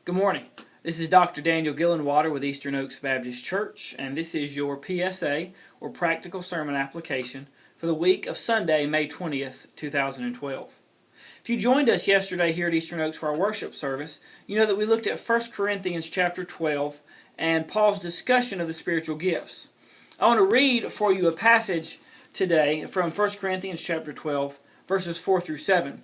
Good morning. This is Dr. Daniel Gillenwater with Eastern Oaks Baptist Church, and this is your PSA, or Practical Sermon Application, for the week of Sunday, May 20th, 2012. If you joined us yesterday here at Eastern Oaks for our worship service, you know that we looked at 1 Corinthians chapter 12 and Paul's discussion of the spiritual gifts. I want to read for you a passage today from 1 Corinthians chapter 12, verses 4 through 7.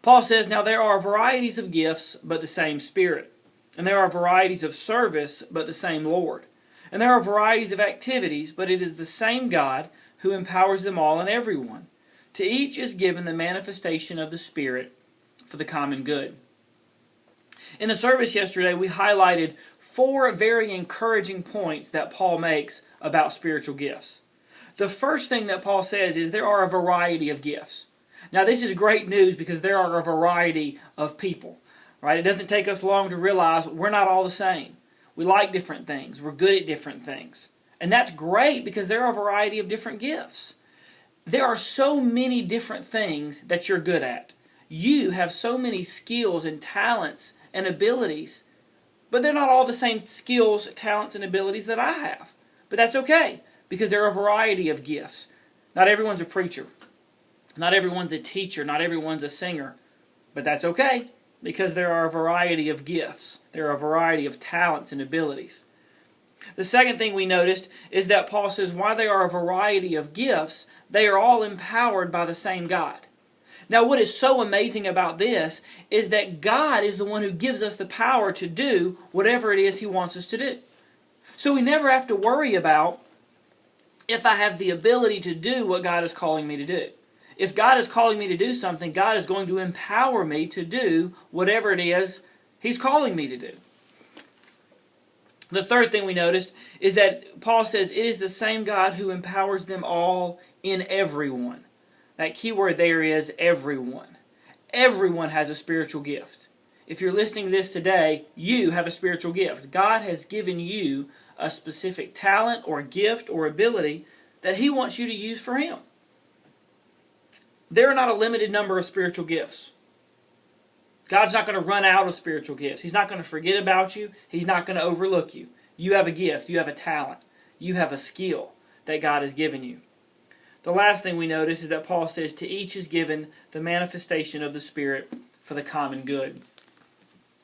Paul says, "Now there are varieties of gifts, but the same Spirit. And there are varieties of service, but the same Lord. And there are varieties of activities, but it is the same God who empowers them all and everyone. To each is given the manifestation of the Spirit for the common good." In the service yesterday, we highlighted 4 very encouraging points that Paul makes about spiritual gifts. The first thing that Paul says is there are a variety of gifts. Now, this is great news because there are a variety of people, right? It doesn't take us long to realize we're not all the same. We like different things. We're good at different things. And that's great because there are a variety of different gifts. There are so many different things that you're good at. You have so many skills and talents and abilities, but they're not all the same skills, talents, and abilities that I have. But that's okay because there are a variety of gifts. Not everyone's a preacher. Not everyone's a teacher, not everyone's a singer, but that's okay because there are a variety of gifts. There are a variety of talents and abilities. The second thing we noticed is that Paul says while there are a variety of gifts, they are all empowered by the same God. Now, what is so amazing about this is that God is the one who gives us the power to do whatever it is He wants us to do. So we never have to worry about if I have the ability to do what God is calling me to do. If God is calling me to do something, God is going to empower me to do whatever it is He's calling me to do. The third thing we noticed is that Paul says it is the same God who empowers them all in everyone. That key word there is everyone. Everyone has a spiritual gift. If you're listening to this today, you have a spiritual gift. God has given you a specific talent or gift or ability that He wants you to use for Him. There are not a limited number of spiritual gifts. God's not going to run out of spiritual gifts. He's not going to forget about you. He's not going to overlook you. You have a gift. You have a talent. You have a skill that God has given you. The last thing we notice is that Paul says, to each is given the manifestation of the Spirit for the common good.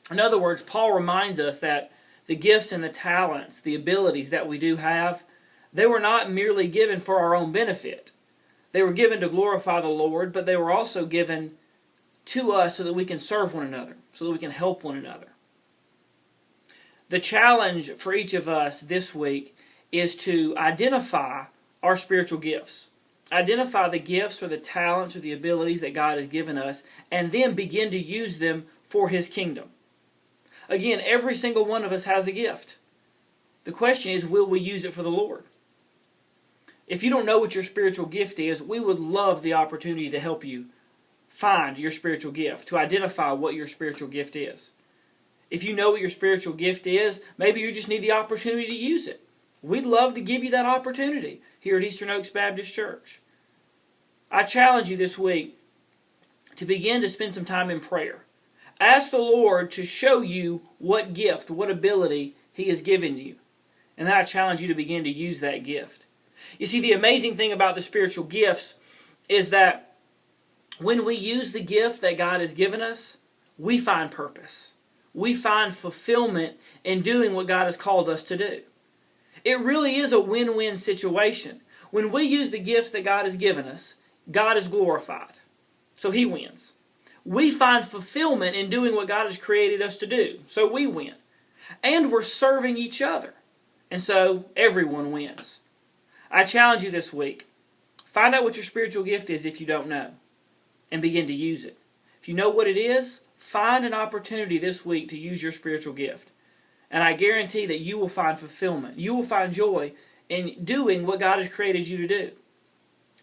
In other words, Paul reminds us that the gifts and the talents, the abilities that we do have, they were not merely given for our own benefit. They were given to glorify the Lord, but they were also given to us so that we can serve one another, so that we can help one another. The challenge for each of us this week is to identify our spiritual gifts. Identify the gifts or the talents or the abilities that God has given us, and then begin to use them for His kingdom. Again, every single one of us has a gift. The question is, will we use it for the Lord? If you don't know what your spiritual gift is, we would love the opportunity to help you find your spiritual gift, to identify what your spiritual gift is. If you know what your spiritual gift is, maybe you just need the opportunity to use it. We'd love to give you that opportunity here at Eastern Oaks Baptist Church. I challenge you this week to begin to spend some time in prayer. Ask the Lord to show you what gift, what ability He has given you. And then I challenge you to begin to use that gift. You see, the amazing thing about the spiritual gifts is that when we use the gift that God has given us, we find purpose. We find fulfillment in doing what God has called us to do. It really is a win-win situation. When we use the gifts that God has given us, God is glorified. So He wins. We find fulfillment in doing what God has created us to do. So we win. And we're serving each other. And so everyone wins. I challenge you this week, find out what your spiritual gift is if you don't know, and begin to use it. If you know what it is, find an opportunity this week to use your spiritual gift. And I guarantee that you will find fulfillment. You will find joy in doing what God has created you to do.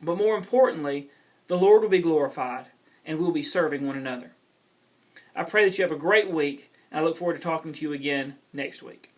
But more importantly, the Lord will be glorified, and we'll be serving one another. I pray that you have a great week, and I look forward to talking to you again next week.